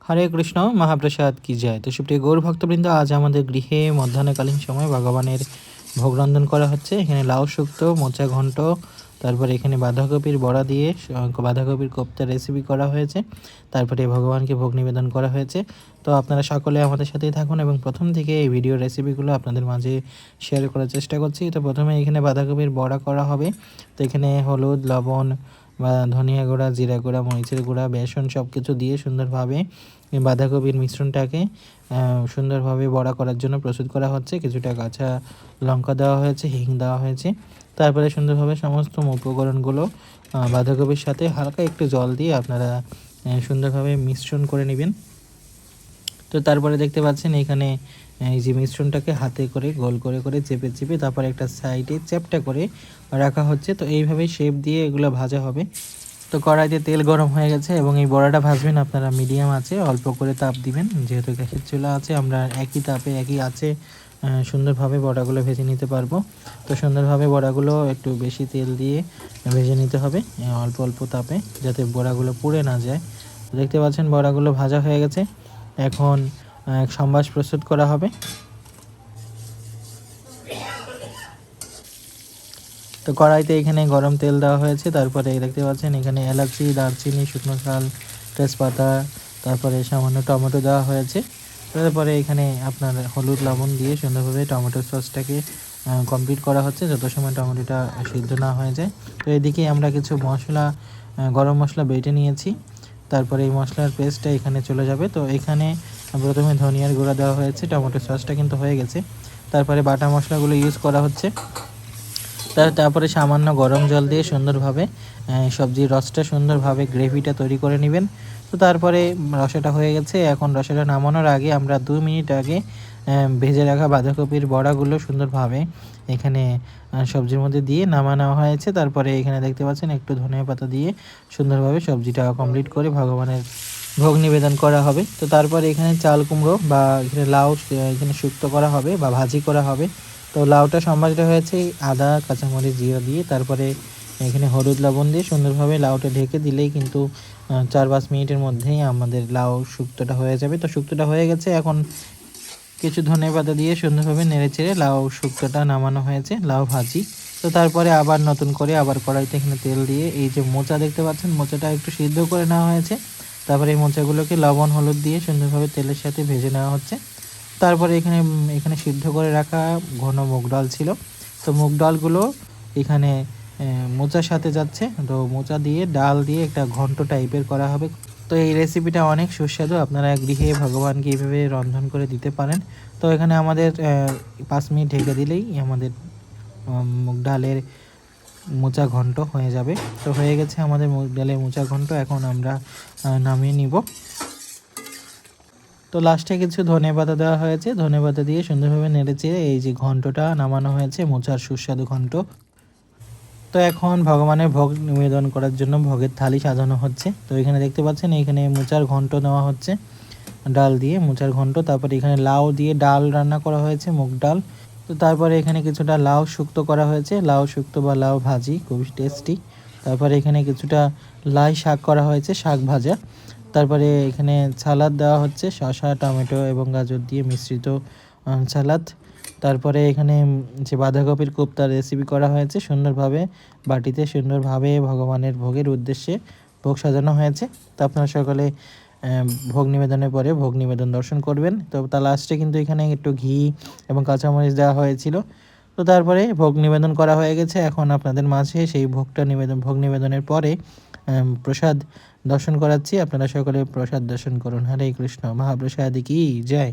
হরে কৃষ্ণ, মহাপ্রসাদ কি যায়। তো সুপ্রিয় গৌর ভক্তবৃন্দ, আজ আমাদের গৃহে মধ্যাহ্নকালীন সময় ভগবানের ভোগ রন্ধন করা হচ্ছে। এখানে লাউ শুক্তো, মোচা ঘন্ট, তারপরে এখানে বাঁধাকপির বড়া দিয়ে বাঁধাকপির কোপ্তার রেসিপি করা হয়েছে। তারপরে ভগবানকে ভোগ নিবেদন করা হয়েছে। তো আপনারা সকলে আমাদের সাথেই থাকুন এবং প্রথম থেকে এই ভিডিও রেসিপিগুলো আপনাদের মাঝে শেয়ার করার চেষ্টা করছি। তো প্রথমে এখানে বাঁধাকপির বড়া করা হবে। তো এখানে হলুদ, লবণ বা ধনিয়া গুঁড়া, জিরা গুঁড়া, মরিচের গুঁড়া, বেসন সব কিছু দিয়ে সুন্দরভাবে বাঁধাকপির মিশ্রণটাকে সুন্দরভাবে বড়া করার জন্য প্রস্তুত করা হচ্ছে। কিছুটা কাঁচা লঙ্কা দেওয়া হয়েছে, হিং দেওয়া হয়েছে। তারপরে সুন্দরভাবে সমস্ত উপকরণগুলো বাঁধাকপির সাথে হালকা একটু জল দিয়ে আপনারা সুন্দরভাবে মিশ্রণ করে নেবেন। তো তারপরে দেখতে পাচ্ছেন এখানে এই যে মিশ্রণটাকে হাতে করে গোল করে করে চেপে চেপে তারপরে একটা সাইডে চ্যাপটা করে রাখা হচ্ছে। তো এইভাবেই শেপ দিয়ে এগুলো ভাজা হবে। তো কড়াইতে তেল গরম হয়ে গেছে এবং এই বড়াটা ভাজবেন আপনারা মিডিয়াম আছে, অল্প করে তাপ দিবেন। যেহেতু গ্যাসের চুলা আছে, আমরা একই তাপে একই আছে সুন্দরভাবে বড়াগুলো ভেজে নিতে পারবো। তো সুন্দরভাবে বড়াগুলো একটু বেশি তেল দিয়ে ভেজে নিতে হবে, অল্প অল্প তাপে, যাতে বড়াগুলো পুড়ে না যায়। দেখতে পাচ্ছেন বড়াগুলো ভাজা হয়ে গেছে। এখন সম্বাস প্রস্তুত করা হবে। তো কড়াইতে এখানে গরম তেল দেওয়া হয়েছে। তারপরে দেখতে পাচ্ছেন এখানে এলাচি, দারচিনি, শুকনো শাল, তেজপাতা, তারপরে সামান্য টমেটো দেওয়া হয়েছে। তারপরে এখানে আপনার হলুদ, লবণ দিয়ে সুন্দরভাবে টমেটো সসটাকে কমপ্লিট করা হচ্ছে যত সময় টমেটোটা সিদ্ধ না হয়ে যায়। তো এদিকে আমরা কিছু মশলা, গরম মশলা বেটে নিয়েছি। তারপরে এই মশলার পেস্টটা এখানে চলে যাবে। তো এখানে প্রথমে ধনিয়ার গুঁড়া দেওয়া হয়েছে, টমেটো সসটা কিন্তু হয়ে গেছে। তারপরে বাটা মশলাগুলো ইউজ করা হচ্ছে। তারপরে সামান্য গরম জল দিয়ে সুন্দরভাবে সবজির রসটা সুন্দরভাবে গ্রেভিটা তৈরি করে নেবেন। তো তারপরে রসাটা হয়ে গেছে। এখন রসাটা নামানোর আগে আমরা 2 মিনিট আগে ভেজে রাখা বাঁধাকপির বড়াগুলো সুন্দরভাবে এখানে সবজির মধ্যে দিয়ে নামানো হয়েছে। তারপরে এখানে দেখতে পাচ্ছেন একটু ধনিয়া পাতা দিয়ে সুন্দরভাবে সবজিটা কমপ্লিট করে ভগবানের ভোগ নিবেদন করা হবে। তো তারপরে এখানে চাল কুমড়ো বা এখানে লাউ এখানে শুক্তো করা হবে বা ভাজি করা হবে। তো লাউটা সম্বাসটা হয়েছে আদা, কাঁচামরিচ, জিরা দিয়ে। তারপরে এখানে হলুদ, লবণ দিয়ে সুন্দরভাবে লাউটা ঢেকে দিলেই কিন্তু 4-5 মিনিটের মধ্যেই আমাদের লাউ শুক্তোটা হয়ে যাবে। তো শুক্তোটা হয়ে গেছে। এখন কিছু ধনেপাতা দিয়ে সুন্দরভাবে নেড়েচেড়ে লাউ শুক্তোটা নামানো হয়েছে, লাউ ভাজি। তো তারপরে আবার নতুন করে আবার কড়াইতে এখানে তেল দিয়ে এই যে মোচা দেখতে পাচ্ছেন, মোচাটা একটু সিদ্ধ করে নেওয়া হয়েছে। তারপরে এই মোচাগুলোকে লবণ, হলুদ দিয়ে সুন্দরভাবে তেলের সাথে ভেজে নেওয়া হচ্ছে। তারপরে এখানে এখানে সিদ্ধ করে রাখা ঘন মুগ ডাল ছিল। তো মুগ ডালগুলো এখানে মোচার সাথে যাচ্ছে। তো মোচা দিয়ে ডাল দিয়ে একটা ঘন্ট টাইপের করা হবে। তো এই রেসিপিটা অনেক সুস্বাদু, আপনারা গৃহে ভগবানকে এইভাবে রন্ধন করে দিতে পারেন। তো এখানে আমাদের 5 মিনিট ঢেকে দিলেই আমাদের মুগ ডালের মোচা ঘন্ট হয়ে যাবে। তো হয়ে গেছে আমাদের মুগ ডালের মোচা ঘন্ট। এখন আমরা নামিয়ে নিব। তো লাস্টে কিছু ধনেপাতা দেওয়া হয়েছে, ধনেপাতা দিয়ে সুন্দরভাবে নেড়েচেড়ে এই যে ঘন্টটা নামানো হয়েছে, মোচার সুস্বাদু ঘন্ট। তো এখন ভগবানের ভোগ নিবেদন করার জন্য ভোগের থালি সাজানো হচ্ছে। তো এখানে দেখতে পাচ্ছেন এখানে মোচার ঘন্ট নেওয়া হচ্ছে, ডাল দিয়ে মোচার ঘন্ট। তারপরে এখানে লাউ দিয়ে ডাল রান্না করা হয়েছে, মুগ ডাল। তো তারপরে এখানে কিছুটা লাউ শুক্তো করা হয়েছে, লাউ শুক্তো বা লাউ ভাজি, খুবই টেস্টি। তারপরে এখানে কিছুটা লাই শাক করা হয়েছে, শাক ভাজা। তারপরে এখানে সালাদ দেওয়া হচ্ছে, শসা, টমেটো এবং গাজর দিয়ে মিশ্রিত সালাদ। তারপরে এখানে যে বাঁধাকপির কোপ্তার রেসিপি করা হয়েছে, সুন্দরভাবে বাটিতে সুন্দরভাবে ভগবানের ভোগের উদ্দেশ্যে ভোগ সাজানো হয়েছে। তো আপনারা সকলে ভোগ নিবেদনের পরে ভোগ নিবেদন দর্শন করবেন। তো তার লাস্টে কিন্তু এখানে একটু ঘি এবং কাঁচামরিচ দেওয়া হয়েছিল। তো তারপরে ভোগ নিবেদন করা হয়ে গেছে। এখন আপনাদের মাঝে সেই ভোগ নিবেদনের পরে প্রসাদ দর্শন করাচ্ছি। আপনারা সকলে প্রসাদ দর্শন করুন। হরে কৃষ্ণ, মহাপ্রসাদ কি জয়।